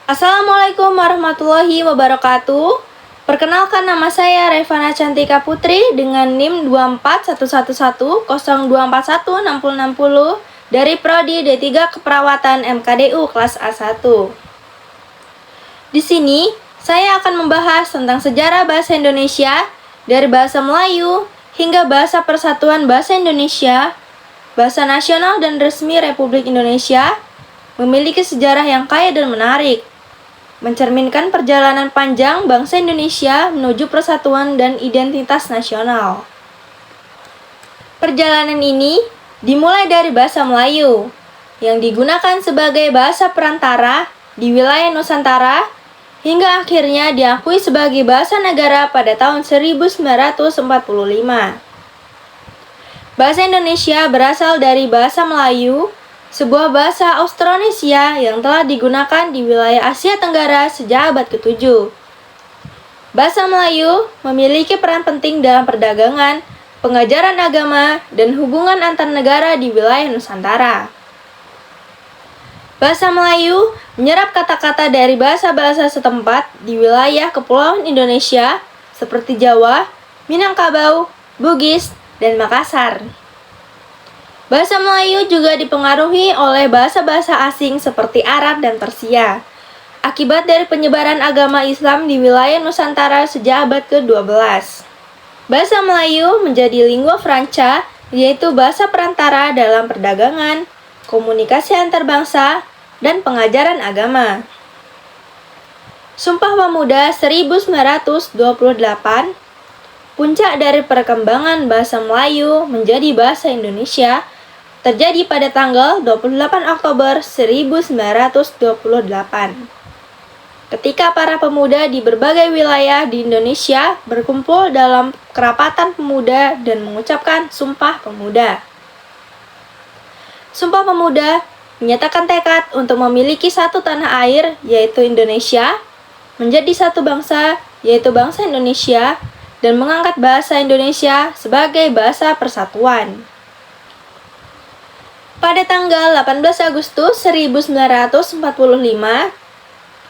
Assalamualaikum warahmatullahi wabarakatuh. Perkenalkan, nama saya Revana Cantika Putri dengan NIM 2411102416060 dari Prodi D3 Keperawatan MKDU kelas A1. Di sini saya akan membahas tentang sejarah bahasa Indonesia dari bahasa Melayu hingga bahasa Persatuan Bahasa Indonesia. Bahasa nasional dan resmi Republik Indonesia memiliki sejarah yang kaya dan menarik, mencerminkan perjalanan panjang bangsa Indonesia menuju persatuan dan identitas nasional. Perjalanan ini dimulai dari bahasa Melayu, yang digunakan sebagai bahasa perantara di wilayah Nusantara, hingga akhirnya diakui sebagai bahasa negara pada tahun 1945. Bahasa Indonesia berasal dari bahasa Melayu, sebuah bahasa Austronesia yang telah digunakan di wilayah Asia Tenggara sejak abad ke-7. Bahasa Melayu memiliki peran penting dalam perdagangan, pengajaran agama, dan hubungan antar negara di wilayah Nusantara. Bahasa Melayu menyerap kata-kata dari bahasa-bahasa setempat di wilayah Kepulauan Indonesia seperti Jawa, Minangkabau, Bugis, dan Makassar. Bahasa Melayu juga dipengaruhi oleh bahasa-bahasa asing seperti Arab dan Persia, akibat dari penyebaran agama Islam di wilayah Nusantara sejak abad ke-12. Bahasa Melayu menjadi lingua franca, yaitu bahasa perantara dalam perdagangan, komunikasi antar bangsa, dan pengajaran agama. Sumpah Pemuda 1928, puncak dari perkembangan bahasa Melayu menjadi bahasa Indonesia, terjadi pada tanggal 28 Oktober 1928. Ketika para pemuda di berbagai wilayah di Indonesia berkumpul dalam kerapatan pemuda dan mengucapkan Sumpah Pemuda. Sumpah Pemuda menyatakan tekad untuk memiliki satu tanah air, yaitu Indonesia, menjadi satu bangsa, yaitu bangsa Indonesia, dan mengangkat bahasa Indonesia sebagai bahasa persatuan. Pada tanggal 18 Agustus 1945,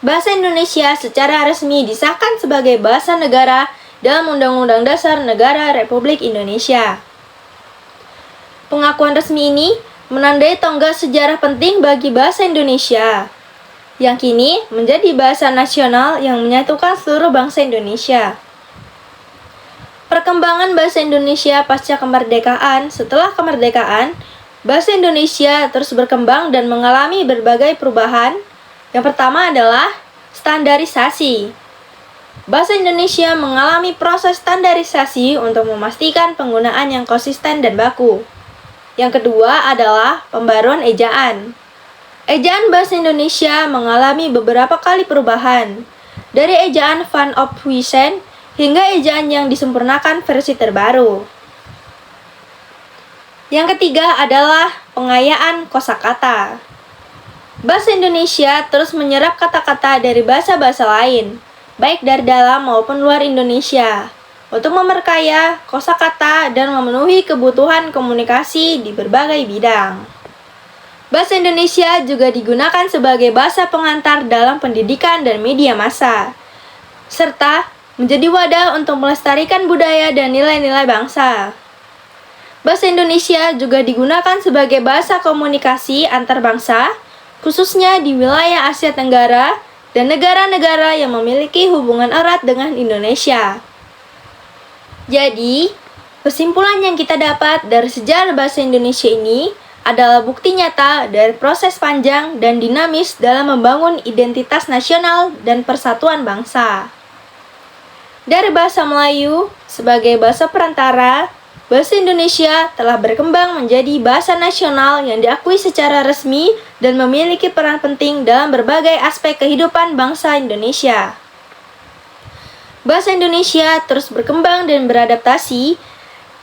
bahasa Indonesia secara resmi disahkan sebagai bahasa negara dalam Undang-Undang Dasar Negara Republik Indonesia. Pengakuan resmi ini menandai tonggak sejarah penting bagi bahasa Indonesia, yang kini menjadi bahasa nasional yang menyatukan seluruh bangsa Indonesia. Perkembangan bahasa Indonesia pasca kemerdekaan. Setelah kemerdekaan, bahasa Indonesia terus berkembang dan mengalami berbagai perubahan. Yang pertama adalah standarisasi. Bahasa Indonesia mengalami proses standarisasi untuk memastikan penggunaan yang konsisten dan baku. Yang kedua adalah pembaruan ejaan. Ejaan bahasa Indonesia mengalami beberapa kali perubahan, dari ejaan Van Ophuijsen hingga ejaan yang disempurnakan versi terbaru. Yang ketiga adalah pengayaan kosakata. Bahasa Indonesia terus menyerap kata-kata dari bahasa-bahasa lain, baik dari dalam maupun luar Indonesia, untuk memperkaya kosakata dan memenuhi kebutuhan komunikasi di berbagai bidang. Bahasa Indonesia juga digunakan sebagai bahasa pengantar dalam pendidikan dan media massa, serta menjadi wadah untuk melestarikan budaya dan nilai-nilai bangsa. Bahasa Indonesia juga digunakan sebagai bahasa komunikasi antar bangsa, khususnya di wilayah Asia Tenggara dan negara-negara yang memiliki hubungan erat dengan Indonesia. Jadi, kesimpulan yang kita dapat dari sejarah bahasa Indonesia ini adalah bukti nyata dari proses panjang dan dinamis dalam membangun identitas nasional dan persatuan bangsa. Dari bahasa Melayu sebagai bahasa perantara, bahasa Indonesia telah berkembang menjadi bahasa nasional yang diakui secara resmi dan memiliki peran penting dalam berbagai aspek kehidupan bangsa Indonesia. Bahasa Indonesia terus berkembang dan beradaptasi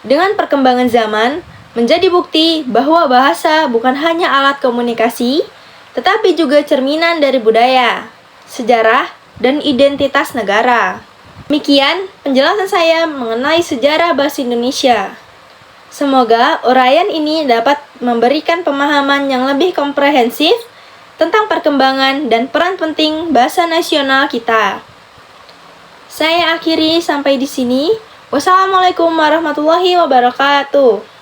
dengan perkembangan zaman, menjadi bukti bahwa bahasa bukan hanya alat komunikasi, tetapi juga cerminan dari budaya, sejarah, dan identitas negara. Demikian penjelasan saya mengenai sejarah bahasa Indonesia. Semoga uraian ini dapat memberikan pemahaman yang lebih komprehensif tentang perkembangan dan peran penting bahasa nasional kita. Saya akhiri sampai di sini. Wassalamualaikum warahmatullahi wabarakatuh.